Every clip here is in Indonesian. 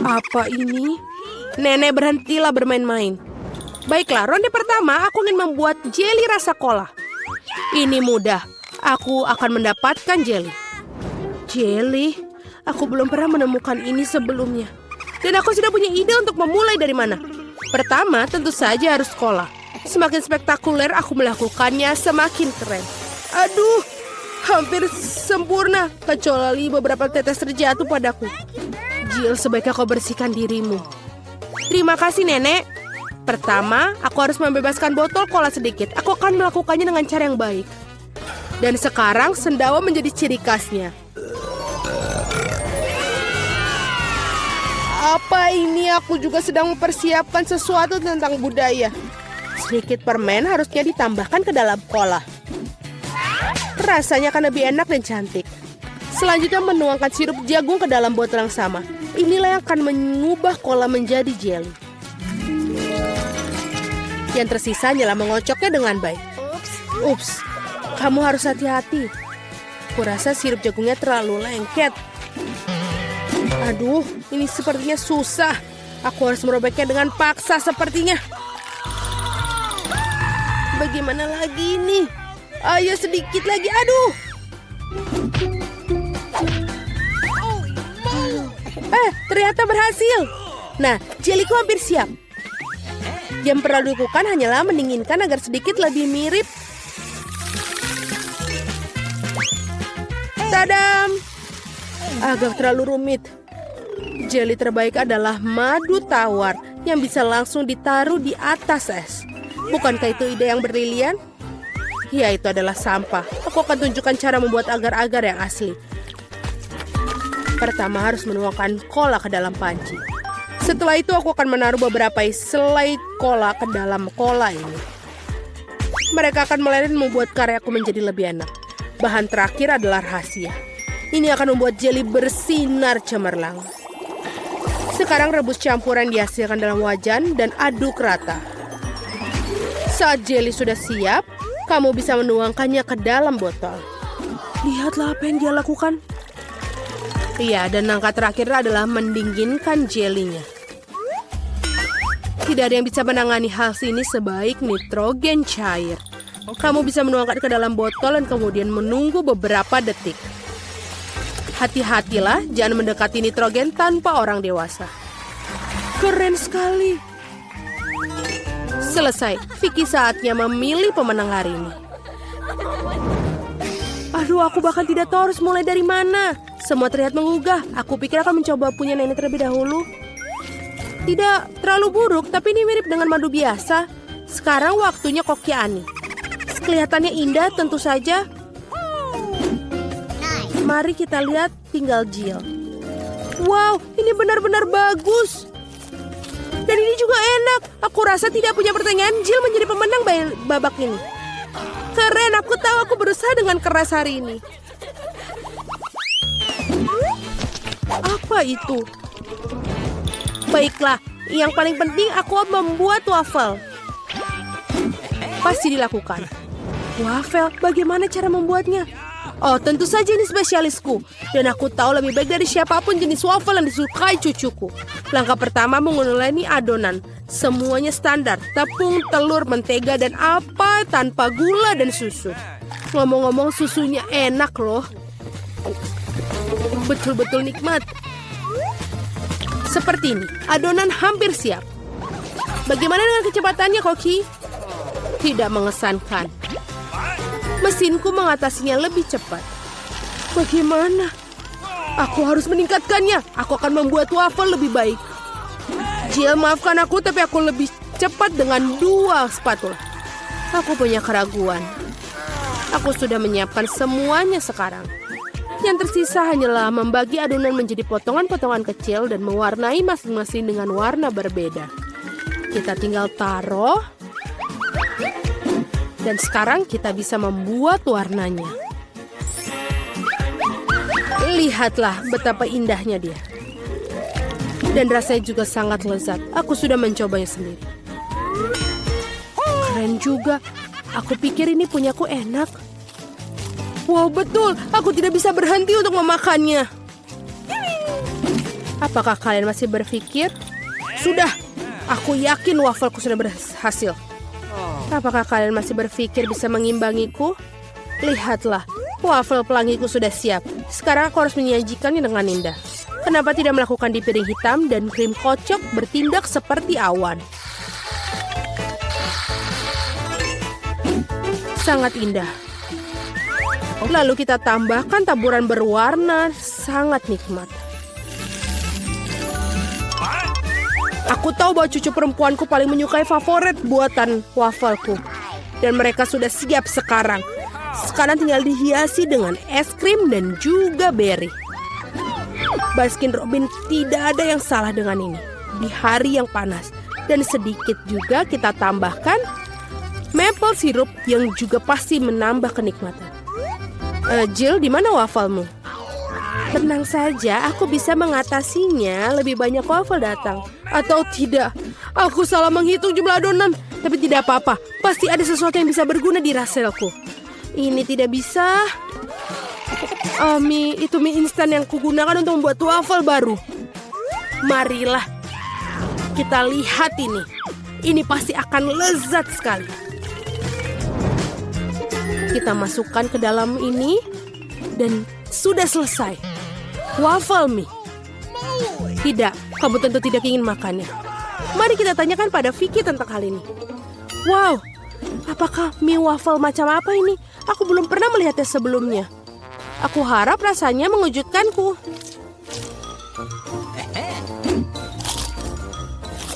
Apa ini? Nenek, berhentilah bermain-main. Baiklah, ronde pertama aku ingin membuat jeli rasa cola. Ini mudah. Aku akan mendapatkan jeli. Jeli? Aku belum pernah menemukan ini sebelumnya. Dan aku sudah punya ide untuk memulai dari mana. Pertama, tentu saja harus cola. Semakin spektakuler aku melakukannya, semakin keren. Aduh, hampir sempurna. Kecuali beberapa tetes terjatuh padaku. Jill, sebaiknya kau bersihkan dirimu. Terima kasih, Nenek. Pertama, aku harus membebaskan botol cola sedikit. Aku akan melakukannya dengan cara yang baik. Dan sekarang, sendawa menjadi ciri khasnya. Apa ini? Aku juga sedang mempersiapkan sesuatu tentang budaya. Sedikit permen harusnya ditambahkan ke dalam cola. Rasanya akan lebih enak dan cantik. Selanjutnya menuangkan sirup jagung ke dalam botol yang sama. Inilah yang akan mengubah cola menjadi jelly. Yang tersisa hanyalah mengocoknya dengan baik. Ups, kamu harus hati-hati. Kurasa sirup jagungnya terlalu lengket. Aduh, ini sepertinya susah. Aku harus merobeknya dengan paksa sepertinya. Bagaimana lagi ini? Ayo sedikit lagi, aduh. Ternyata berhasil. Nah, jeliku hampir siap. Yang perlu dilakukan hanyalah mendinginkan agar sedikit lebih mirip. Tadam! Agak terlalu rumit. Jeli terbaik adalah madu tawar yang bisa langsung ditaruh di atas es. Bukankah itu ide yang brilian? Ya, itu adalah sampah. Aku akan tunjukkan cara membuat agar-agar yang asli. Pertama harus menuangkan cola ke dalam panci. Setelah itu aku akan menaruh beberapa selai cola ke dalam cola ini. Mereka akan meleleh dan membuat karyaku menjadi lebih enak. Bahan terakhir adalah rahasia. Ini akan membuat jeli bersinar cemerlang. Sekarang rebus campuran dihasilkan dalam wajan dan aduk rata. Saat jeli sudah siap, kamu bisa menuangkannya ke dalam botol. Lihatlah apa yang dia lakukan. Iya, dan langkah terakhir adalah mendinginkan jelinya. Tidak ada yang bisa menangani hal ini sebaik nitrogen cair. Kamu bisa menuangkan ke dalam botol dan kemudian menunggu beberapa detik. Hati-hatilah, jangan mendekati nitrogen tanpa orang dewasa. Keren sekali. Selesai. Vicky saatnya memilih pemenang hari ini. Aduh, aku bahkan tidak tahu harus mulai dari mana. Semua terlihat menggugah. Aku pikir akan mencoba punya nenek terlebih dahulu. Tidak terlalu buruk, tapi ini mirip dengan madu biasa. Sekarang waktunya koki Ani. Kelihatannya indah tentu saja. Mari kita lihat tinggal Jill. Wow, ini benar-benar bagus. Dan ini juga enak. Aku rasa tidak punya pertanyaan. Jill menjadi pemenang babak ini. Keren, aku tahu aku berusaha dengan keras hari ini. Apa itu? Baiklah, yang paling penting aku membuat waffle. Pasti dilakukan. Waffle, bagaimana cara membuatnya? Oh, tentu saja ini spesialisku. Dan aku tahu lebih baik dari siapapun jenis waffle yang disukai cucuku. Langkah pertama menguleni adonan. Semuanya standar. Tepung, telur, mentega, dan apa tanpa gula dan susu. Ngomong-ngomong, susunya enak loh. Betul-betul nikmat. Seperti ini. Adonan hampir siap. Bagaimana dengan kecepatannya, Koki? Tidak mengesankan. Mesinku mengatasinya lebih cepat. Bagaimana? Aku harus meningkatkannya. Aku akan membuat waffle lebih baik. Jill, maafkan aku, tapi aku lebih cepat dengan 2 spatula. Aku punya keraguan. Aku sudah menyiapkan semuanya sekarang. Yang tersisa hanyalah membagi adonan menjadi potongan-potongan kecil dan mewarnai masing-masing dengan warna berbeda. Kita tinggal taruh. Dan sekarang kita bisa membuat warnanya. Lihatlah betapa indahnya dia. Dan rasanya juga sangat lezat. Aku sudah mencobanya sendiri. Keren juga. Aku pikir ini punyaku enak. Wow, betul. Aku tidak bisa berhenti untuk memakannya. Apakah kalian masih berpikir? Sudah, aku yakin wafelku sudah berhasil. Apakah kalian masih berpikir bisa mengimbangiku? Lihatlah, wafel pelangiku sudah siap. Sekarang aku harus menyajikannya dengan indah. Kenapa tidak melakukan di piring hitam dan krim kocok bertindak seperti awan? Sangat indah. Lalu kita tambahkan taburan berwarna, sangat nikmat. Aku tahu bahwa cucu perempuanku paling menyukai favorit buatan wafelku. Dan mereka sudah siap sekarang. Sekarang tinggal dihiasi dengan es krim dan juga beri. Baskin Robin, tidak ada yang salah dengan ini. Di hari yang panas. Dan sedikit juga kita tambahkan maple syrup yang juga pasti menambah kenikmatan. Jill, di mana wafelmu? Tenang saja, aku bisa mengatasinya. Lebih banyak wafel datang. Atau tidak, aku salah menghitung jumlah adonan. Tapi tidak apa-apa, pasti ada sesuatu yang bisa berguna di raselku. Ini tidak bisa. Itu mie instan yang kugunakan untuk membuat wafel baru. Marilah kita lihat ini. Ini pasti akan lezat sekali. Kita masukkan ke dalam ini dan sudah selesai. Waffle mie. Tidak, kamu tentu tidak ingin makannya. Mari kita tanyakan pada Vicky tentang hal ini. Wow, apakah mie waffle macam apa ini? Aku belum pernah melihatnya sebelumnya. Aku harap rasanya mengejutkanku.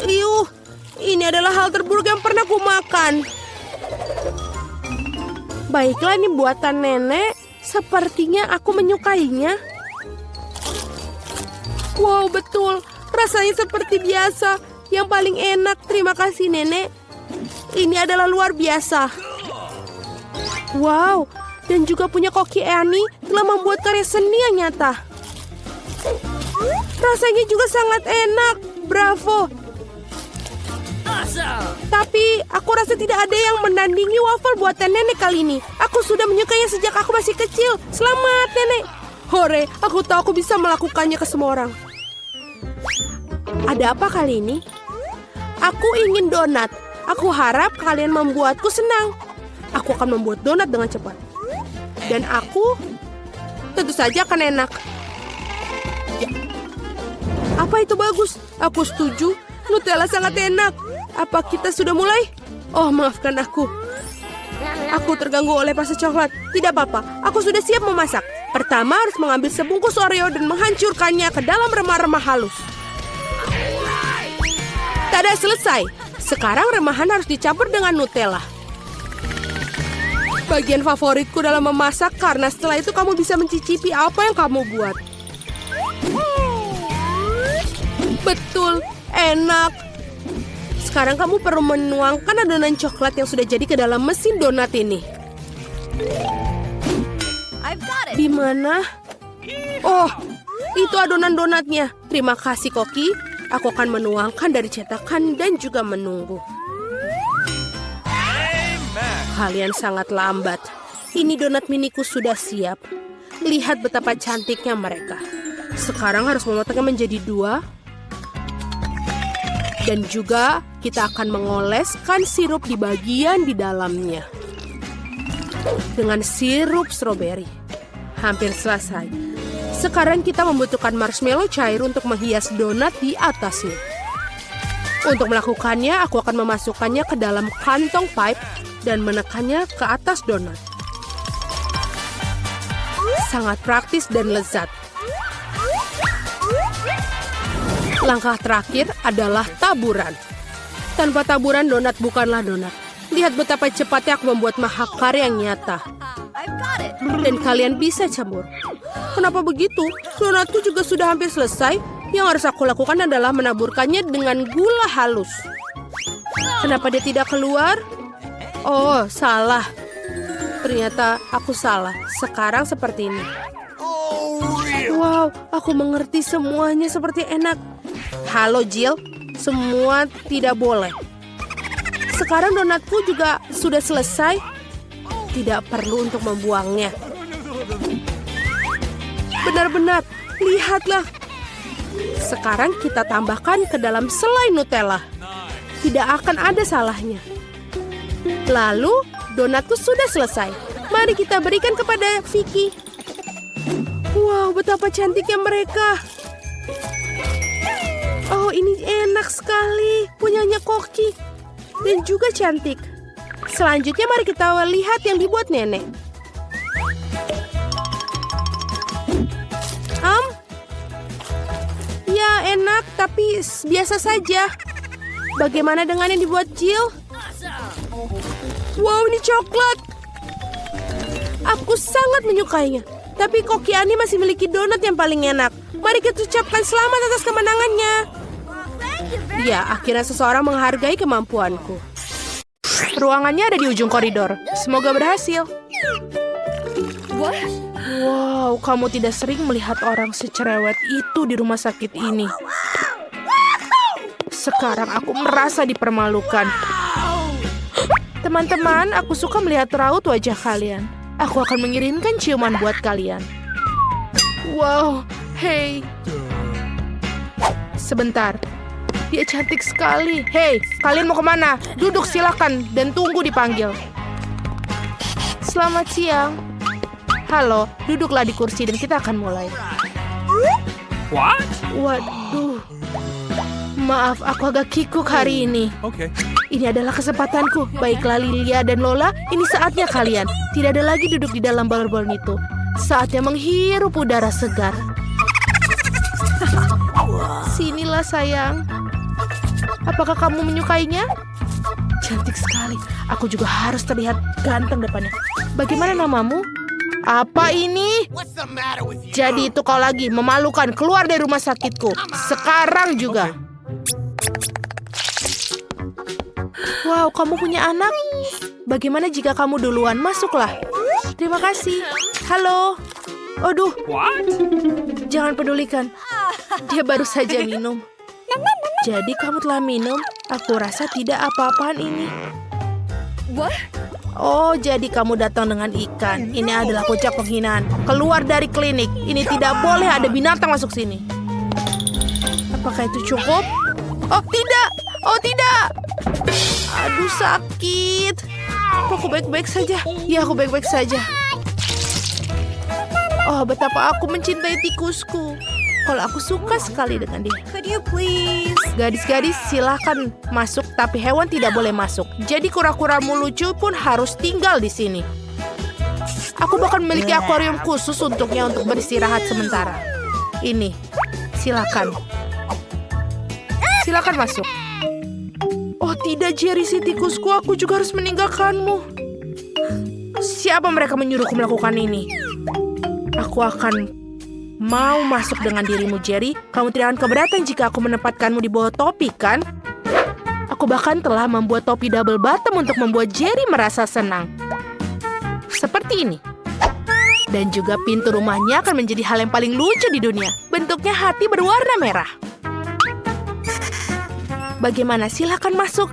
Iuh, ini adalah hal terburuk yang pernah ku makan. Baiklah, ini buatan nenek. Sepertinya aku menyukainya. Wow, betul. Rasanya seperti biasa. Yang paling enak. Terima kasih, Nenek. Ini adalah luar biasa. Wow, dan juga punya Koki Annie telah membuat karya seni yang nyata. Rasanya juga sangat enak. Bravo. Tapi aku rasa tidak ada yang menandingi waffle buatan nenek kali ini. Aku sudah menyukainya sejak aku masih kecil. Selamat, Nenek. Hore, aku tahu aku bisa melakukannya ke semua orang. Ada apa kali ini? Aku ingin donat. Aku harap kalian membuatku senang. Aku akan membuat donat dengan cepat. Dan aku tentu saja akan enak. Apa itu bagus? Aku setuju. Nutella sangat enak. Apa kita sudah mulai? Oh, maafkan aku. Aku terganggu oleh pasta coklat. Tidak apa-apa, aku sudah siap memasak. Pertama harus mengambil sebungkus Oreo dan menghancurkannya ke dalam remah-remah halus. Tada, selesai. Sekarang remahan harus dicampur dengan Nutella. Bagian favoritku dalam memasak karena setelah itu kamu bisa mencicipi apa yang kamu buat. Betul, enak. Sekarang kamu perlu menuangkan adonan coklat yang sudah jadi ke dalam mesin donat ini. Di mana? Oh, itu adonan donatnya. Terima kasih, Koki. Aku akan menuangkan dari cetakan dan juga menunggu. Kalian sangat lambat. Ini donat miniku sudah siap. Lihat betapa cantiknya mereka. Sekarang harus memotongnya menjadi 2. Dan juga kita akan mengoleskan sirup di bagian di dalamnya. Dengan sirup stroberi. Hampir selesai. Sekarang kita membutuhkan marshmallow cair untuk menghias donat di atasnya. Untuk melakukannya, aku akan memasukkannya ke dalam kantong pipe dan menekannya ke atas donat. Sangat praktis dan lezat. Langkah terakhir adalah taburan. Tanpa taburan, donat bukanlah donat. Lihat betapa cepatnya aku membuat mahakarya yang nyata. Dan kalian bisa campur. Kenapa begitu? Donatku juga sudah hampir selesai. Yang harus aku lakukan adalah menaburkannya dengan gula halus. Kenapa dia tidak keluar? Oh, salah. Ternyata aku salah. Sekarang seperti ini. Wow, aku mengerti semuanya seperti enak. Halo, Jill. Semua tidak boleh. Sekarang donatku juga sudah selesai. Tidak perlu untuk membuangnya. Benar-benar, lihatlah. Sekarang kita tambahkan ke dalam selai Nutella. Tidak akan ada salahnya. Lalu, donatku sudah selesai. Mari kita berikan kepada Vicky. Wow, betapa cantiknya mereka. Oh, ini enak sekali. Punyanya Koki. Dan juga cantik. Selanjutnya mari kita lihat yang dibuat nenek. Ya, enak, tapi biasa saja. Bagaimana dengan yang dibuat Jill? Wow, ini coklat. Aku sangat menyukainya. Tapi Koki Ani masih memiliki donat yang paling enak. Mari kita ucapkan selamat atas kemenangannya. Ya, akhirnya seseorang menghargai kemampuanku. Ruangannya ada di ujung koridor. Semoga berhasil. Wow, kamu tidak sering melihat orang secerewet itu di rumah sakit ini. Sekarang aku merasa dipermalukan. Teman-teman, aku suka melihat raut wajah kalian. Aku akan mengirimkan ciuman buat kalian. Wow, hey. Sebentar. Dia cantik sekali. Hey, kalian mau kemana? Duduk silakan dan tunggu dipanggil. Selamat siang. Halo, duduklah di kursi dan kita akan mulai. What? Waduh. Maaf, aku agak kikuk hari ini. Okay. Ini adalah kesempatanku. Baiklah Lilia dan Lola, ini saatnya kalian. Tidak ada lagi duduk di dalam balon itu. Saatnya menghirup udara segar. Sinilah sayang. Apakah kamu menyukainya? Cantik sekali. Aku juga harus terlihat ganteng depannya. Bagaimana namamu? Apa ini? Jadi itu kau lagi memalukan, keluar dari rumah sakitku. Sekarang juga. Wow, kamu punya anak? Bagaimana jika kamu duluan? Masuklah. Terima kasih. Halo. Aduh. What? Jangan pedulikan. Dia baru saja minum. Jadi kamu telah minum? Aku rasa tidak apa-apaan ini. What? Oh, jadi kamu datang dengan ikan. Ini adalah kocak penghinaan. Keluar dari klinik. Ini tidak boleh ada binatang masuk sini. Apakah itu cukup? Oh, tidak. Oh, tidak. Aduh, sakit. Aku baik-baik saja. Ya, aku baik-baik saja. Oh, betapa aku mencintai tikusku. Kalau aku suka sekali dengan dia. Could you please? Gadis-gadis silahkan masuk, tapi hewan tidak boleh masuk. Jadi kura-kuramu lucu pun harus tinggal di sini. Aku bahkan memiliki akuarium khusus untuknya untuk beristirahat sementara. Ini, silakan. Silakan masuk. Oh tidak, Jerry, si tikusku, aku juga harus meninggalkanmu. Siapa mereka menyuruhku melakukan ini? Aku akan mau masuk dengan dirimu, Jerry. Kamu tidak akan keberatan jika aku menempatkanmu di bawah topi, kan? Aku bahkan telah membuat topi double bottom untuk membuat Jerry merasa senang. Seperti ini. Dan juga pintu rumahnya akan menjadi hal yang paling lucu di dunia. Bentuknya hati berwarna merah. Bagaimana? Silakan masuk.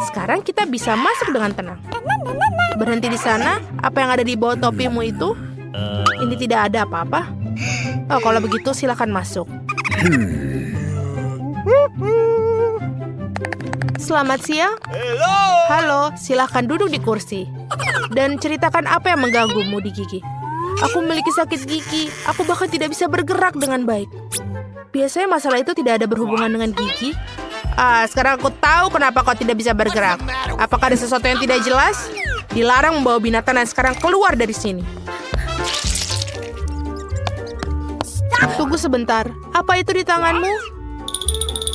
Sekarang kita bisa masuk dengan tenang. Berhenti di sana. Apa yang ada di bawah topimu itu? Ini tidak ada apa-apa. Oh, kalau begitu silakan masuk. Selamat siang. Halo, silakan duduk di kursi. Dan ceritakan apa yang mengganggumu di gigi. Aku memiliki sakit gigi. Aku bahkan tidak bisa bergerak dengan baik. Biasanya masalah itu tidak ada berhubungan dengan gigi. Sekarang aku tahu kenapa kau tidak bisa bergerak. Apakah ada sesuatu yang tidak jelas? Dilarang membawa binatang dan sekarang keluar dari sini. Tunggu sebentar. Apa itu di tanganmu?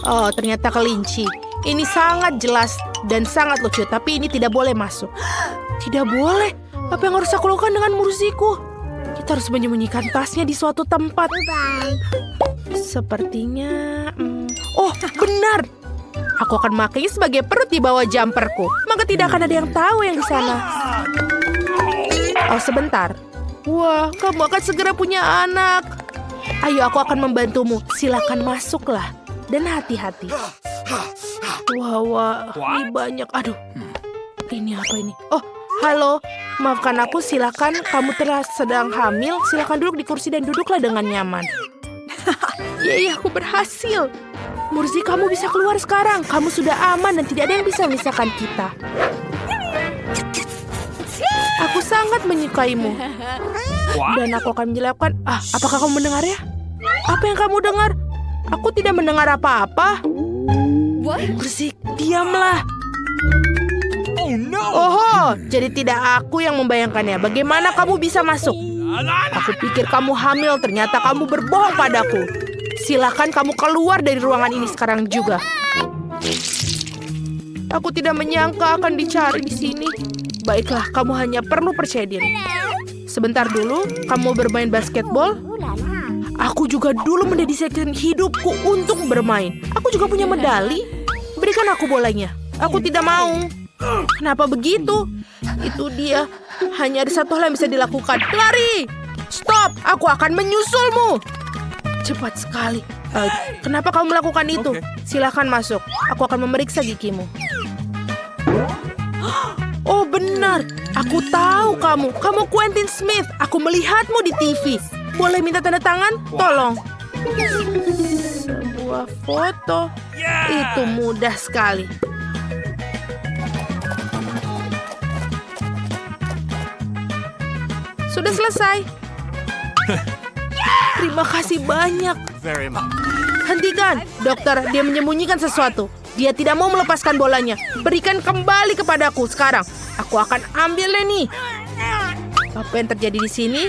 Oh, ternyata kelinci. Ini sangat jelas dan sangat lucu, tapi ini tidak boleh masuk. Tidak boleh? Apa yang harus aku lakukan dengan mursiku? Kita harus menyembunyikan tasnya di suatu tempat. Sepertinya... Oh, benar! Aku akan memakainya sebagai perut di bawah jumperku. Maka tidak akan ada yang tahu yang di sana. Oh, sebentar. Wah, kamu akan segera punya anak. Ayo, aku akan membantumu. Silakan masuklah. Dan hati-hati. Wah, ini banyak. Aduh, ini apa ini? Oh, halo. Maafkan aku, silakan. Kamu sedang hamil. Silakan duduk di kursi dan duduklah dengan nyaman. Yeay, aku berhasil. Murzi, kamu bisa keluar sekarang. Kamu sudah aman dan tidak ada yang bisa memisahkan kita. Aku sangat menyukaimu. What? Dan aku akan menjelaskan. Apakah kamu mendengarnya? Apa yang kamu dengar? Aku tidak mendengar apa-apa. What? Murzi, diamlah. Oh no! Oh, jadi tidak aku yang membayangkannya. Bagaimana kamu bisa masuk? Aku pikir kamu hamil, ternyata kamu berbohong padaku. Silakan kamu keluar dari ruangan ini sekarang juga. Aku tidak menyangka akan dicari di sini. Baiklah, kamu hanya perlu percaya diri. Sebentar dulu, kamu bermain basketball? Aku juga dulu mendedikasikan hidupku untuk bermain. Aku juga punya medali. Berikan aku bolanya. Aku tidak mau. Kenapa begitu? Itu dia. Hanya ada satu hal yang bisa dilakukan. Lari! Stop! Aku akan menyusulmu. Cepat sekali. Kenapa kamu melakukan itu? Oke. Silakan masuk. Aku akan memeriksa gigimu. Oh benar. Aku tahu kamu. Kamu Quentin Smith. Aku melihatmu di TV. Boleh minta tanda tangan? Tolong. Sebuah foto. Itu mudah sekali. Sudah selesai. Terima kasih banyak. Very much. Hentikan. Dokter, dia menyembunyikan sesuatu. Dia tidak mau melepaskan bolanya. Berikan kembali kepadaku sekarang. Aku akan ambilnya nih. Apa yang terjadi di sini?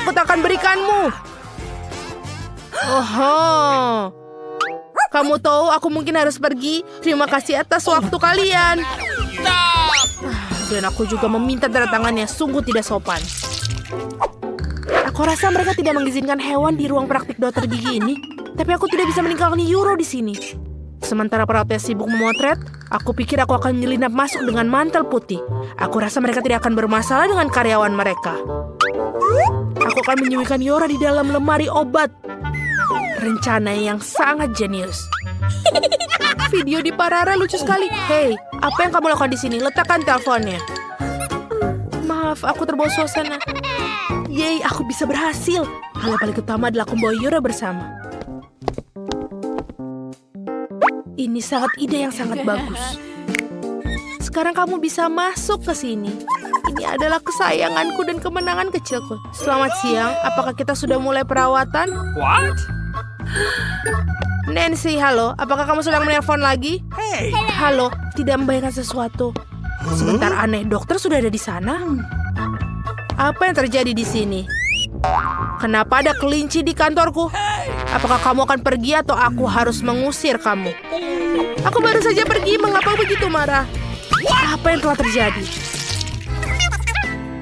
Aku tak akan berikanmu. Oho. Kamu tahu aku mungkin harus pergi. Terima kasih atas waktu kalian. Dan aku juga meminta tanda tangannya. Sungguh tidak sopan. Aku rasa mereka tidak mengizinkan hewan di ruang praktik dokter gigi ini. Tapi aku tidak bisa meninggalkan Euro di sini. Sementara perawatnya sibuk memotret, aku pikir aku akan menyelinap masuk dengan mantel putih. Aku rasa mereka tidak akan bermasalah dengan karyawan mereka. Aku akan menyembunyikan Yora di dalam lemari obat. Rencana yang sangat jenius. Video di Parara lucu sekali. Hei, apa yang kamu lakukan di sini? Letakkan teleponnya. Maaf, aku terbawa suasana. Yeay, aku bisa berhasil. Hal yang paling utama adalah aku membawa Yora bersama. Ini sangat ide yang sangat bagus. Sekarang kamu bisa masuk ke sini. Ini adalah kesayanganku dan kemenangan kecilku. Selamat siang, apakah kita sudah mulai perawatan? What? Nancy, halo. Apakah kamu sedang menelpon lagi? Hey! Halo, tidak membayangkan sesuatu. Sebentar aneh, dokter sudah ada di sana? Apa yang terjadi di sini? Kenapa ada kelinci di kantorku? Apakah kamu akan pergi atau aku harus mengusir kamu? Aku baru saja pergi, mengapa begitu marah? Apa yang telah terjadi?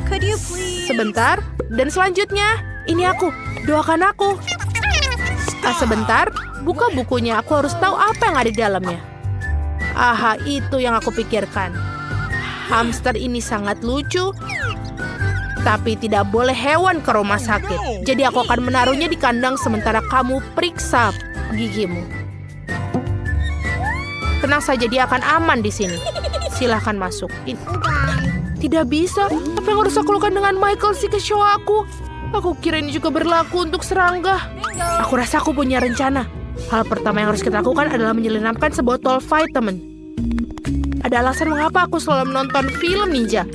Could you please? Sebentar, dan selanjutnya, ini aku. Doakan aku. Sebentar, buka bukunya. Aku harus tahu apa yang ada di dalamnya. Aha, itu yang aku pikirkan. Hamster ini sangat lucu, tapi tidak boleh hewan ke rumah sakit. Jadi aku akan menaruhnya di kandang sementara kamu periksa gigimu. Tenang saja, dia akan aman di sini. Silahkan masuk. Tidak bisa. Apa yang harus aku lakukan dengan Michael sih ke show aku? Aku kira ini juga berlaku untuk serangga. Aku rasa aku punya rencana. Hal pertama yang harus kita lakukan adalah menyelinapkan sebotol vitamin. Ada alasan mengapa aku selalu menonton film ninja.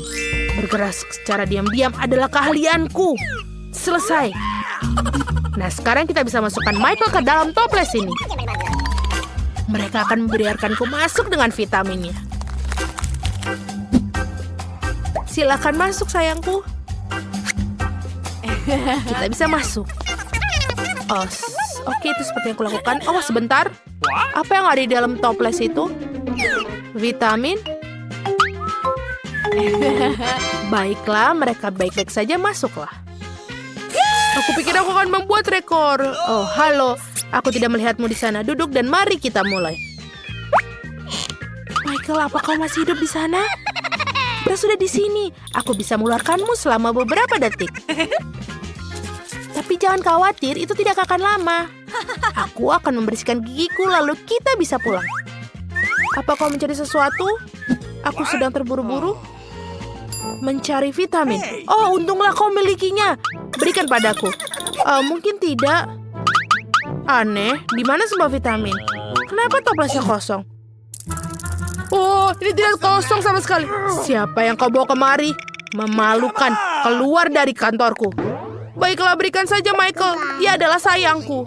Bergerak secara diam-diam adalah keahlianku. Selesai. Nah, sekarang kita bisa masukkan Michael ke dalam toples ini. Mereka akan membiarkanku masuk dengan vitaminnya. Silakan masuk, sayangku. Kita bisa masuk. Oh, oke, itu seperti yang aku lakukan. Oh, sebentar. Apa yang ada di dalam toples itu? Vitamin? Baiklah, mereka baik-baik saja, masuklah. Aku pikir aku akan membuat rekor. Oh, halo. Aku tidak melihatmu di sana. Duduk dan mari kita mulai. Michael, apa kau masih hidup di sana? Kita sudah di sini. Aku bisa mengeluarkanmu selama beberapa detik. Tapi jangan khawatir, itu tidak akan lama. Aku akan membersihkan gigiku, lalu kita bisa pulang. Apa kau mencari sesuatu? Aku sedang terburu-buru. Mencari vitamin. Oh, untunglah kau milikinya. Berikan padaku. Mungkin tidak. Aneh, di mana sebuah vitamin? Kenapa toplesnya kosong? Oh, ini tidak kosong sama sekali. Siapa yang kau bawa kemari? Memalukan, keluar dari kantorku. Baiklah, berikan saja Michael. Dia adalah sayangku.